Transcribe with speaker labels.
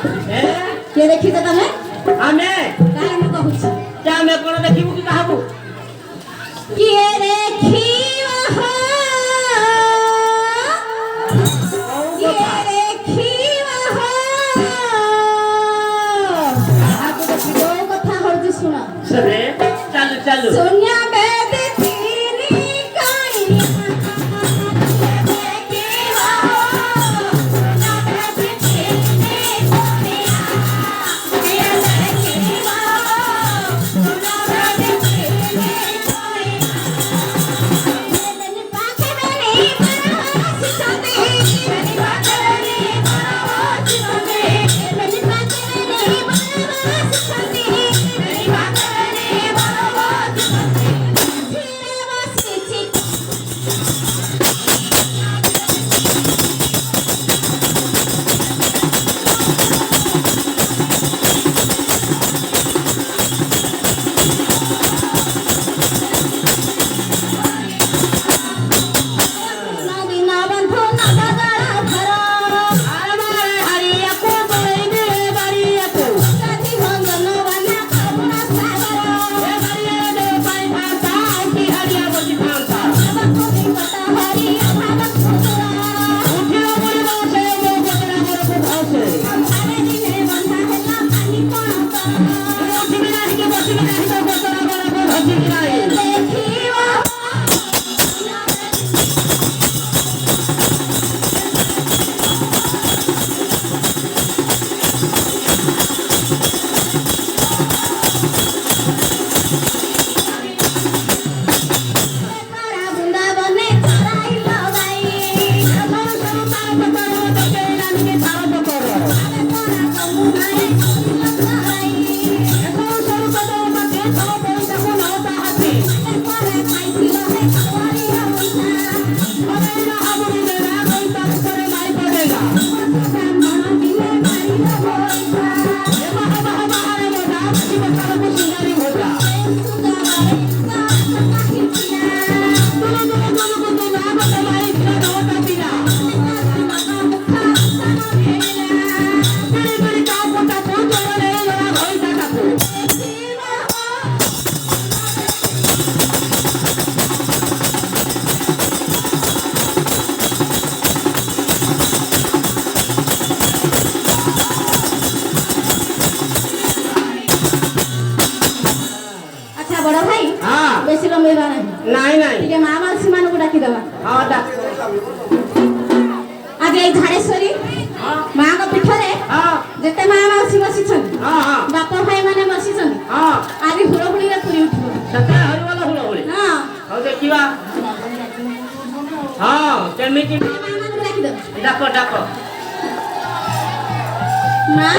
Speaker 1: के देखि त तमे
Speaker 2: आमे
Speaker 1: काहे म कहूछ
Speaker 2: क्या मैं कोन देखिबू कि कहबू
Speaker 1: के देखिवा हो के देखिवा हो आगो देखिबो कथा होजी सुना
Speaker 2: सरे चल चल
Speaker 1: सोनिया बेद तीनी काई देखिवा हो ना बेद तीनी सोनिया के देखिवा हो ना बेद तीनी सोनिया मेरे पाखे मेरी बरस चंदी मेरी पाखे मेरी बरस चंदी मेरी पाखे मेरी बरस चंदी मेरी पाखे मेरी बरस चंदी धीरे बसची Dina bandhu naba jala dhara
Speaker 2: आरे हरिया को बलिदे बरिया को
Speaker 1: sati bandhana bana kabuna sagara
Speaker 2: ए बरिया दे पाई भाता की हरिया बजी भाता
Speaker 1: abako dikata hari abhagat sura
Speaker 2: उठियो बुढ़ी बासे वो बकरा मोर को भासे
Speaker 1: amhare dine bandha hela pani panata
Speaker 2: उठी भी नहीं के बसी भी नहीं तो बकरा मोर को भासी भी नहीं
Speaker 1: dekhiwa kara bunda bane charai lagai
Speaker 2: अपन सब काम करो तो के रानी के थाव तो करो
Speaker 1: ave kara kamunai lagai
Speaker 2: अपन सब कदो मते तो पैसा को नौता हाथी
Speaker 1: kara khaithilo he kawari aunta
Speaker 2: अरे ना हमरी दे ना कोई तक करे नहीं पड़ेगा
Speaker 1: brahmana dile marilo hoita
Speaker 2: ये महा महा महारे मोटा बसी बकरा को सिंगारी होगा दोनों दोनों दोनों को तो ना बता भाई क्या होता पीना बड़ी बड़ी का पोता को जोड़ ले लड़ा भाई दादा को
Speaker 1: अच्छा बड़ा भाई
Speaker 2: हां
Speaker 1: बेसी लंबेबा नहीं
Speaker 2: नहीं नहीं
Speaker 1: ठीक है माँ मानसी मान को डाकी दवा
Speaker 2: हां दा
Speaker 1: आज ये झाड़ेश्वरी
Speaker 2: हां
Speaker 1: माँ को पीठरे
Speaker 2: हां
Speaker 1: जेते माँ मानसी बसी छन
Speaker 2: हां हां
Speaker 1: बाप भाई माने बसी छन
Speaker 2: हां
Speaker 1: आज हुड़हुड़ी रे पूरी उठबो
Speaker 2: सत्य हरि वाला हुलो होले
Speaker 1: हां
Speaker 2: हां देखिबा हां केमिति
Speaker 1: माँ मान को डाकी दवा
Speaker 2: डाको डाको
Speaker 1: माँ